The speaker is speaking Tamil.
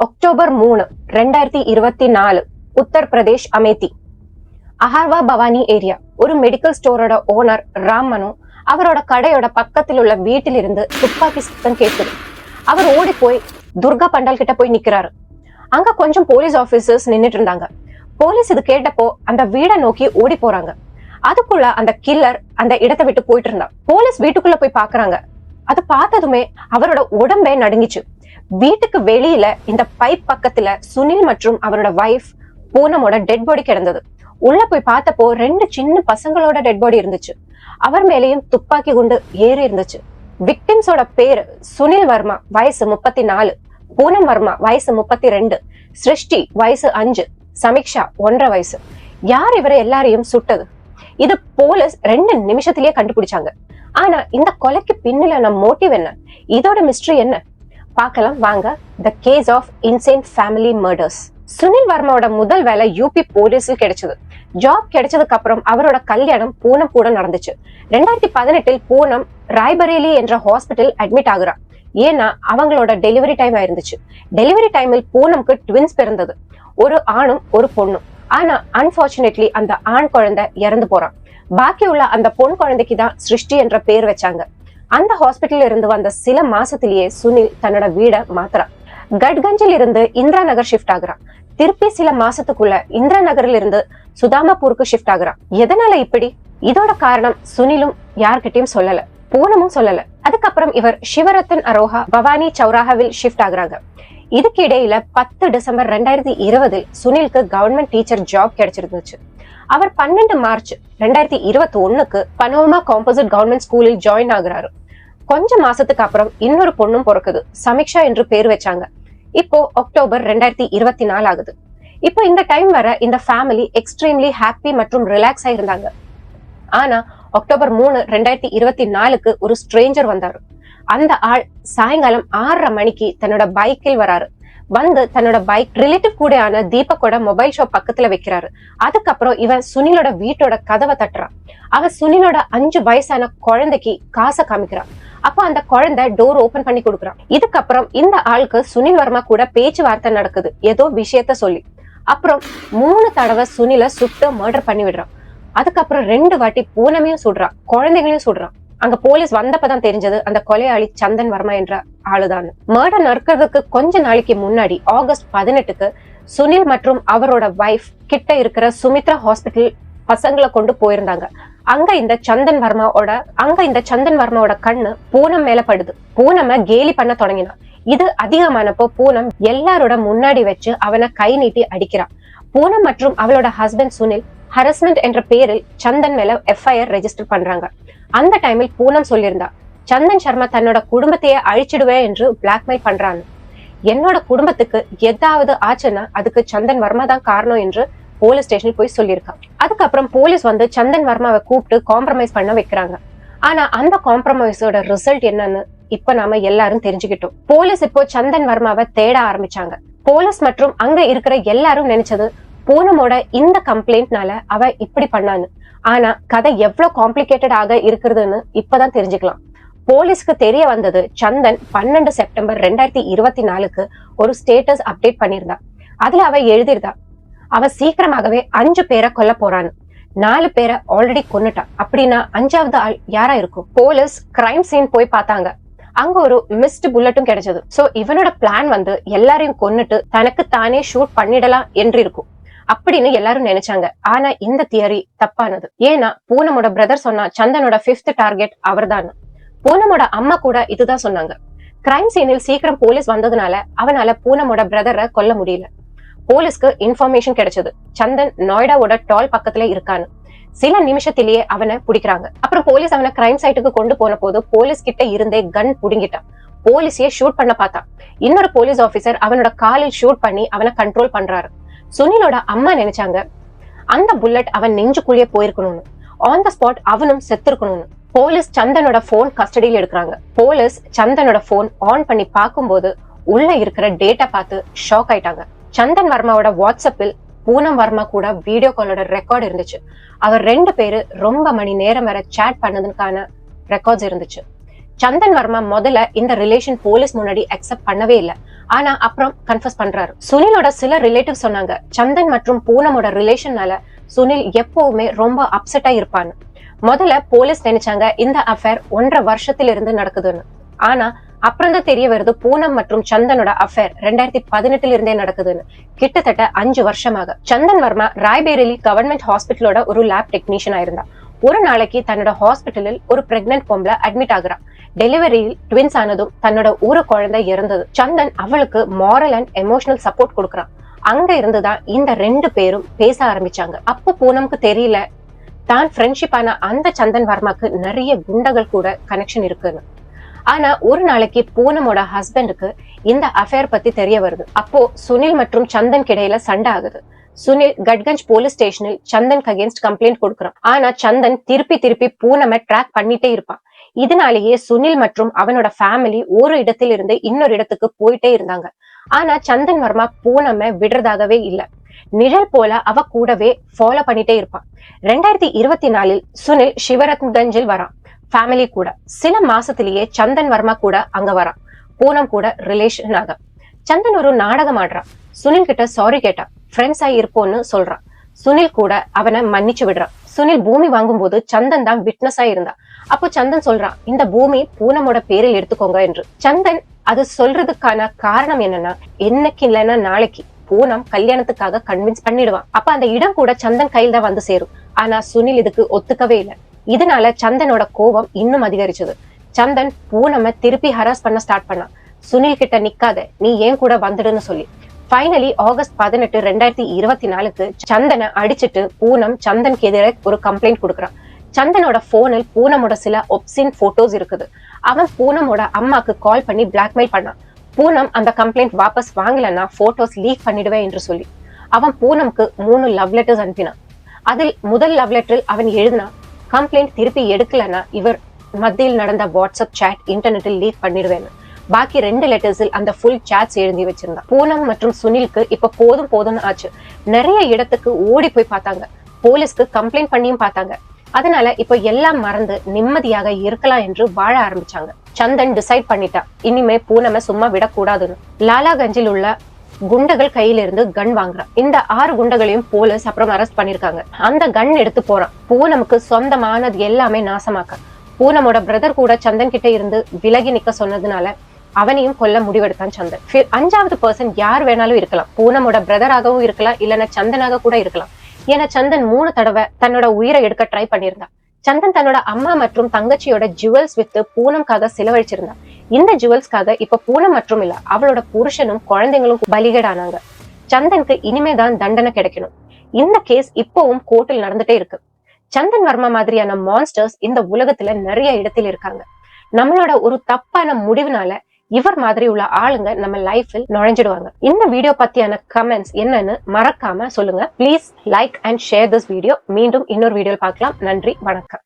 அக்டோபர் 3, 2024 உத்தரப்பிரதேஷ் அமேதி அஹார்வா பவானி ஏரியா ஒரு மெடிக்கல் ஸ்டோரோட ஓனர் ராமனு அவரோட கடையோட பக்கத்தில் உள்ள வீட்டில் இருந்து துப்பாக்கி சத்தம் கேட்குது. அவர் ஓடி போய் துர்கா பண்டால் கிட்ட போய் நிக்கிறாரு. அங்க கொஞ்சம் போலீஸ் ஆபீசர்ஸ் நின்னுட்டு இருந்தாங்க. போலீஸ் இது கேட்டப்போ அந்த வீடை நோக்கி ஓடி போறாங்க. அதுக்குள்ள அந்த கில்லர் அந்த இடத்தை விட்டு போயிட்டு இருந்தா. போலீஸ் வீட்டுக்குள்ள போய் பாக்குறாங்க. அது பார்த்ததுமே அவரோட உடம்பே நடுங்கிச்சு. வீட்டுக்கு வெளியில இந்த பைப் பக்கத்துல சுனில் மற்றும் அவரோட வைஃப் பூனமோட டெட் பாடி கிடந்தது. உள்ள போய் பார்த்தப்போ 2 சின்ன பசங்களோட டெட் பாடி இருந்துச்சு. அவர் மேலேயும் துப்பாக்கி குண்டு ஏறி இருந்துச்சு. விக்டிம்ஸோட பேரு சுனில் வர்மா வயசு 34, பூனம் வர்மா வயசு 32, சிருஷ்டி வயசு 5, சமீக்ஷா 1.5 வயசு. யார் இவரை எல்லாரையும் சுட்டது? இது போலீஸ் 2 நிமிஷத்திலேயே கண்டுபிடிச்சாங்க. ஆனா இந்த கொலைக்கு பின்னிலான மோட்டிவ் என்ன? இதோட மிஸ்ட்ரி என்ன? பார்க்கலாம் வாங்க. The case of insane family murders. Sunil வர்மாவோட முதல் வேலை யூபி போலீஸில் கிடைச்சது. ஜாப் கிடைச்சதுக்கு அப்புறம் அவரோட கல்யாணம் பூனம் கூட நடந்துச்சு. 2018 பூனம் ராய்பரேலி என்ற ஹாஸ்பிட்டல் அட்மிட் ஆகுறா. ஏன்னா அவங்களோட டெலிவரி டைம் ஆயிருந்துச்சு. டெலிவரி டைமில் பூனம்க்கு ட்வின்ஸ் பிறந்தது, ஒரு ஆணும் ஒரு பொண்ணும். ஆனா அன்பார்ச்சுனேட்லி அந்த ஆண் குழந்தை இறந்து போறான். பாக்கி உள்ள அந்த பொன் குழந்தைக்கு தான் சிருஷ்டி என்ற பேர் வச்சாங்க. அந்த ஹாஸ்பிட்டல் இருந்து வந்த சில மாசத்திலேயே சுனில் தன்னோட வீட மாத்துறான். கட்கஞ்சில் இருந்து இந்திரா நகர் ஷிஃப்ட் ஆகுறான். திருப்பி சில மாசத்துக்குள்ள இந்திரா நகர்ல இருந்து சுதாமாப்பூருக்கு ஷிஃப்ட் ஆகுறான். எதனால இப்படி? இதோட காரணம் சுனிலும் யார்கிட்டயும் சொல்லல, பூனமும் சொல்லல. அதுக்கப்புறம் இவர் சிவரத்தன் அரோஹா பவானி சௌராஹாவில் ஷிஃப்ட் ஆகுறாங்க. இதுக்கு இடையில 10 டிசம்பர் 2020 சுனிலுக்கு கவர்மெண்ட் டீச்சர் ஜாப் கிடைச்சிருந்துச்சு. அவர் 12 மார்ச் 2021 பனோமா காம்போசிட் கவர்மெண்ட் ஸ்கூலில் ஜாயின் ஆகுறாரு. கொஞ்ச மாசத்துக்கு அப்புறம் இன்னொரு பொண்ணும் பிறக்குது. சமீக்ஷா என்று பேர் வச்சாங்க. இப்போ அக்டோபர் 2024 ஆகுது. இப்போ இந்த டைம் வர இந்த ஃபேமிலி எக்ஸ்ட்ரீம்லி ஹாப்பி மற்றும் ரிலாக்ஸா இருந்தாங்க. ஆனா அக்டோபர் 3, 2024 ஒரு ஸ்ட்ரேஞ்சர் வந்தாரு. அந்த ஆள் சாயங்காலம் 6:30 மணிக்கு தன்னோட பைக்கில் வராரு. வந்து தன்னோட பைக் ரிலேட்டிவ் கூட ஆன தீபக்கோட மொபைல் ஷாப் பக்கத்துல வைக்கிறாரு. அதுக்கப்புறம் இவன் சுனிலோட வீட்டோட கதவை தட்டுறான். அவன் சுனிலோட 5 வயசான குழந்தைக்கு காசை காமிக்கிறான். அப்ப அந்த குழந்தை டோர் ஓபன் பண்ணி கொடுக்குறான். இதுக்கப்புறம் இந்த ஆளுக்கு சுனில் வர்மா கூட பேச்சுவார்த்தை நடக்குது, ஏதோ விஷயத்த சொல்லி. அப்புறம் 3 தடவை சுனில சுட்டு மர்டர் பண்ணி விடுறான். அதுக்கப்புறம் 2 வாட்டி பூனமையும் சுடுறான், குழந்தைகளையும் சுடுறான். அங்க போலீஸ் வந்தப்பதான் தெரிஞ்சது அந்த கொலையாளி சந்தன் வர்மா என்ற ஆளுதான். மர்டர் நடக்கிறதுக்கு கொஞ்ச நாளைக்கு முன்னாடி ஆகஸ்ட் 18க்கு சுனில் மற்றும் அவரோட வைஃப் கிட்ட இருக்கிற சுமித்ரா ஹாஸ்பிட்டல் பசங்களை கொண்டு போயிருந்தாங்க. அங்க இந்த சந்தன் வர்மாவோட கண்ணு பூனம் மேல படுது. பூனம கேலி பண்ண தொடங்கினான். இது அதிகமானப்போ பூனம் எல்லாரோட முன்னாடி வச்சு அவனை கை நீட்டி அடிக்கிறான். பூனம் மற்றும் அவளோட ஹஸ்பண்ட் சுனில் ஹரஸ்மெண்ட் என்ற பேரில் சந்தன் மேல FIR ரெஜிஸ்டர் பண்றாங்க. அந்த டைமில் பூனம் சொல்லியிருந்தா, சந்தன் சர்மா தன்னோட குடும்பத்தையே அழிச்சிடுவேன் என்று பிளாக்மெயில் பண்றான்னு. என்னோட குடும்பத்துக்கு ஏதாவது ஆச்சுன்னா அதுக்கு சந்தன் வர்மா தான் காரணம் என்று போலீஸ் ஸ்டேஷனில் போய் சொல்லியிருக்கான். அதுக்கப்புறம் போலீஸ் வந்து சந்தன் வர்மாவை கூப்பிட்டு காம்ப்ரமைஸ் பண்ண வைக்கிறாங்க. ஆனா அந்த காம்ப்ரமைஸோட ரிசல்ட் என்னன்னு இப்ப நாம எல்லாரும் தெரிஞ்சுக்கிட்டோம். போலீஸ் இப்போ சந்தன் வர்மாவை தேட ஆரம்பிச்சாங்க. போலீஸ் மற்றும் அங்க இருக்கிற எல்லாரும் நினைச்சது பூனமோட இந்த கம்ப்ளைண்ட்னால அவ இப்படி பண்ணான்னு. ஆனா கதை எவ்வளவு காம்ப்ளிகேட்டட் ஆக இருக்கிறதுன்னு இப்பதான் தெரிஞ்சுக்கலாம். போலீஸ்க்கு தெரிய வந்தது சந்தன் 12 செப்டம்பர் 2024 ஒரு ஸ்டேட்டஸ் அப்டேட் பண்ணிருந்தா. அதுல அவ எழுதிருந்தா, அவ சீக்கிரமாகவே 5 பேரை கொல்ல போறான்னு. 4 பேரை ஆல்ரெடி கொன்னுட்டா. அப்படின்னா 5வது ஆள் யாரா இருக்கும்? போலீஸ் கிரைம் சீன் போய் பார்த்தாங்க. அங்க ஒரு மிஸ்ட் புல்லட்டும் கிடைச்சது. சோ இவனோட பிளான் வந்து எல்லாரையும் கொன்னுட்டு தனக்கு தானே ஷூட் பண்ணிடலாம் என்று இருக்கும் அப்படின்னு எல்லாரும் நினைச்சாங்க. ஆனா இந்த தியரி தப்பானது. ஏன்னா பூனமோட பிரதர் சொன்னா சந்தனோட 5th டார்கெட் அவர்தான். பூனமோட அம்மா கூட இதுதான் சொன்னாங்க. கிரைம் சீனில் சீக்கிரம் போலீஸ் வந்ததுனால அவனால பூனமோட பிரதரை கொல்ல முடியல. போலீஸ்க்கு இன்ஃபர்மேஷன் கிடைச்சது, சந்தன் நொய்டாவோட டால் பக்கத்துல இருக்கான்னு. சில நிமிஷத்திலேயே அவனை பிடிக்கிறாங்க. அப்புறம் போலீஸ் அவனை கிரைம் சைட்டுக்கு கொண்டு போன போது போலீஸ் கிட்ட இருந்தே கன் புடுங்கிட்டான். போலீஸையே ஷூட் பண்ண பார்த்தான். இன்னொரு போலீஸ் ஆபீசர் அவனோட காலில் ஷூட் பண்ணி அவனை கண்ட்ரோல் பண்றாரு. சுனிலோட அம்மா நினைச்சாங்க அந்த புல்லட் அவன் நெஞ்சுக்குள்ளேயே போயிருக்கணும்னு. ஆன் த ஸ்பாட் அவனும் செத்துருக்கணும்னு. போலீஸ் சந்தனோட போன் கஸ்டடியில் எடுக்கிறாங்க. போலீஸ் சந்தனோட போன் ஆன் பண்ணி பார்க்கும்போது உள்ள இருக்கிற டேட்டா பார்த்து ஷாக் ஆயிட்டாங்க. சந்தன் வர்மாவோட வாட்ஸ்அப்பில் பூனம் வர்மா கூட வீடியோ காலோட ரெக்கார்டு இருந்துச்சு. அவர் 2 பேரு ரொம்ப மணி நேரம் வரை சேட் பண்ணதுக்கான ரெக்கார்ட்ஸ் இருந்துச்சு. சந்தன் வர்மா முதல்ல இந்த ரிலேஷன் போலீஸ் முன்னாடி அக்செப்ட் பண்ணவே இல்லை. ஆனா அப்புறம் கன்ஃபஸ் பண்றாரு. சுனிலோட சில ரிலேட்டிவ் சொன்னாங்க சந்தன் மற்றும் பூனமோட ரிலேஷன்னால சுனில் எப்பவுமே ரொம்ப அப்செட்டா இருப்பான்னு. முதல்ல போலீஸ் நினைச்சாங்க இந்த அஃபேர் 1.5 வருஷத்திலிருந்து நடக்குதுன்னு. ஆனா அப்புறம் தான் தெரிய வருது பூனம் மற்றும் சந்தனோட அஃபேர் 2018 இருந்தே நடக்குதுன்னு. கிட்டத்தட்ட 5 வருஷமாக. சந்தன் வர்மா ராய்பேரிலி கவர்மெண்ட் ஹாஸ்பிட்டலோட ஒரு லேப் டெக்னீஷியனா இருந்தா. ஒரு நாளைக்கு தன்னோட ஹாஸ்பிட்டலில் ஒரு பிரெக்னன்ட் பொம்பளை அட்மிட் ஆகுறா. டெலிவரியில் ட்வின்ஸ் ஆனதும் தன்னோட ஒரு குழந்தை இறந்தது. சந்தன் அவளுக்கு மாரல் அண்ட் எமோஷனல் சப்போர்ட் கொடுக்கறான். அங்க இருந்துதான் இந்த 2 பேரும் பேச ஆரம்பிச்சாங்க. அப்போ பூனம்க்கு தெரியல தான் ஃப்ரெண்ட்ஷிப் ஆன அந்த சந்தன் வர்மாக்கு நிறைய குண்டகள் கூட கனெக்ஷன் இருக்குன்னு. ஆனா ஒரு நாளைக்கு பூனமோட ஹஸ்பண்டுக்கு இந்த அஃபேர் பத்தி தெரிய வருது. அப்போ சுனில் மற்றும் சந்தன் கிடையில சண்டை ஆகுது. சுனில் கட்கஞ்ச் போலீஸ் ஸ்டேஷனில் சந்தன் அகேன்ஸ்ட் கம்ப்ளைண்ட் கொடுக்கறான். ஆனா சந்தன் திருப்பி பூனமை ட்ராக் பண்ணிட்டே இருப்பான். இதனாலேயே சுனில் மற்றும் அவனோட ஃபேமிலி ஒரு இடத்தில் இருந்து இன்னொரு இடத்துக்கு போயிட்டே இருந்தாங்க. ஆனா சந்தன் வர்மா பூனமை விடுறதாகவே இல்ல. நிழல் போல அவ கூடவே ஃபாலோ பண்ணிட்டே இருப்பான். 2024 சுனில் சிவரத்கஞ்சில் வரான் ஃபேமிலி கூட. சில மாசத்திலேயே சந்தன் வர்மா கூட அங்க வரான். பூனம் கூட ரிலேஷன் ஆக. சந்தன் ஒரு நாடகம் ஆடுறான். சுனில் கிட்ட சாரி கேட்டான். ஃப்ரெண்ட்ஸ் ஆகி இருப்போம்னு சொல்றான். சுனில் கூட அவனை மன்னிச்சு விடுறான். சுனில் பூமி வாங்கும் போது சந்தன் தான் விட்னஸா இருந்தா. அப்போ சந்தன் சொல்றான் இந்த பூமி பூனமோட பேரில் எடுத்துக்கோங்க என்று. சந்தன் அது சொல்றதுக்கான காரணம் என்னன்னா என்னைக்கு இல்லைன்னா நாளைக்கு பூனம் கல்யாணத்துக்காக கன்வின்ஸ் பண்ணிடுவான். அப்ப அந்த இடம் கூட சந்தன் கையில் தான் வந்து சேரும். ஆனா சுனில் இதுக்கு ஒத்துக்கவே இல்லை. இதனால சந்தனோட கோபம் இன்னும் அதிகரிச்சது. சந்தன் பூனமை திருப்பி ஹராஸ் பண்ண ஸ்டார்ட் பண்ணான். சுனில் கிட்ட நிக்காத, நீ ஏன் கூட வந்துடுன்னு சொல்லி. ஃபைனலி ஆகஸ்ட் 18, 2024 சந்தனை அடிச்சுட்டு பூனம் சந்தனுக்கு எதிராக ஒரு கம்ப்ளைண்ட் கொடுக்கறான். சந்தனோட போனில் பூனமோட சில ஒப்சின் போட்டோஸ் இருக்குது. அவன் பூனமோட அம்மாக்கு கால் பண்ணி பிளாக்மெயில் பண்ணான். பூனம் அந்த கம்ப்ளைண்ட் வாபஸ் வாங்கலன்னா போட்டோஸ் லீக் பண்ணிடுவேன் என்று சொல்லி அவன் பூனம்க்கு 3 லவ் லெட்டர்ஸ் அனுப்பினான். அதில் முதல் லவ் லெட்டரில் அவன் எழுதினா கம்ப்ளைண்ட் திருப்பி எடுக்கலன்னா இவர் மத்தியில் நடந்த வாட்ஸ்அப் சாட் இன்டர்நெட்டில் லீக் பண்ணிடுவேன். பாக்கி 2 லெட்டர்ஸில் அந்த ஃபுல் சாட்ஸ் எழுதி வச்சிருந்தான். பூனம் மற்றும் சுனிலுக்கு இப்ப போதும்னு ஆச்சு. நிறைய இடத்துக்கு ஓடி போய் பார்த்தாங்க. போலீஸ்க்கு கம்ப்ளைண்ட் பண்ணியும் பார்த்தாங்க. அதனால இப்ப எல்லாம் மறந்து நிம்மதியாக இருக்கலாம் என்று வாழ ஆரம்பிச்சாங்க. சந்தன் டிசைட் பண்ணிட்டா இனிமே பூனமை சும்மா விடக்கூடாதுன்னு. லாலாகஞ்சில் உள்ள குண்டகள் கையிலிருந்து கன் வாங்குறான். இந்த 6 குண்டகளையும் போலீஸ் அப்புறம் அரெஸ்ட் பண்ணிருக்காங்க. அந்த கன் எடுத்து போறான். பூனமுக்கு சொந்தமானது எல்லாமே நாசமாக்க. பூனமோட பிரதர் கூட சந்தன் கிட்ட இருந்து விலகி நிக்க சொன்னதுனால அவனையும் கொல்ல முடிவெடுத்தான் சந்தன். 5வது பர்சன் யார் வேணாலும் இருக்கலாம். பூனமோட பிரதராகவும் இருக்கலாம், இல்லைன்னா சந்தனாக கூட இருக்கலாம். ஏன்னா சந்தன் 3 தடவை தன்னோட உயிரை எடுக்க ட்ரை பண்ணியிருந்தான். சந்தன் தன்னோட அம்மா மற்றும் தங்கச்சியோட ஜுவல்ஸ் வித்து பூனம்காக செலவழிச்சிருந்தான். இந்த ஜுவல்ஸ்க்காக இப்ப பூனம் மற்றும் இல்ல அவளோட புருஷனும் குழந்தைங்களும் பலிகேடானாங்க. சந்தனுக்கு இனிமேதான் தண்டனை கிடைக்கணும். இந்த கேஸ் இப்பவும் கோர்ட்டில் நடந்துட்டே இருக்கு. சந்தன் வர்மா மாதிரியான மான்ஸ்டர்ஸ் இந்த உலகத்துல நிறைய இடத்தில் இருக்காங்க. நம்மளோட ஒரு தப்பான முடிவுனால இவர் மாதிரி உள்ள ஆளுங்க நம்ம லைஃபில் நுழைஞ்சிடுவாங்க. இந்த வீடியோ பத்தியான கமெண்ட்ஸ் என்னன்னு மறக்காம சொல்லுங்க. Please like and share this video. மீண்டும் இன்னொரு வீடியோ பார்க்கலாம். நன்றி, வணக்கம்.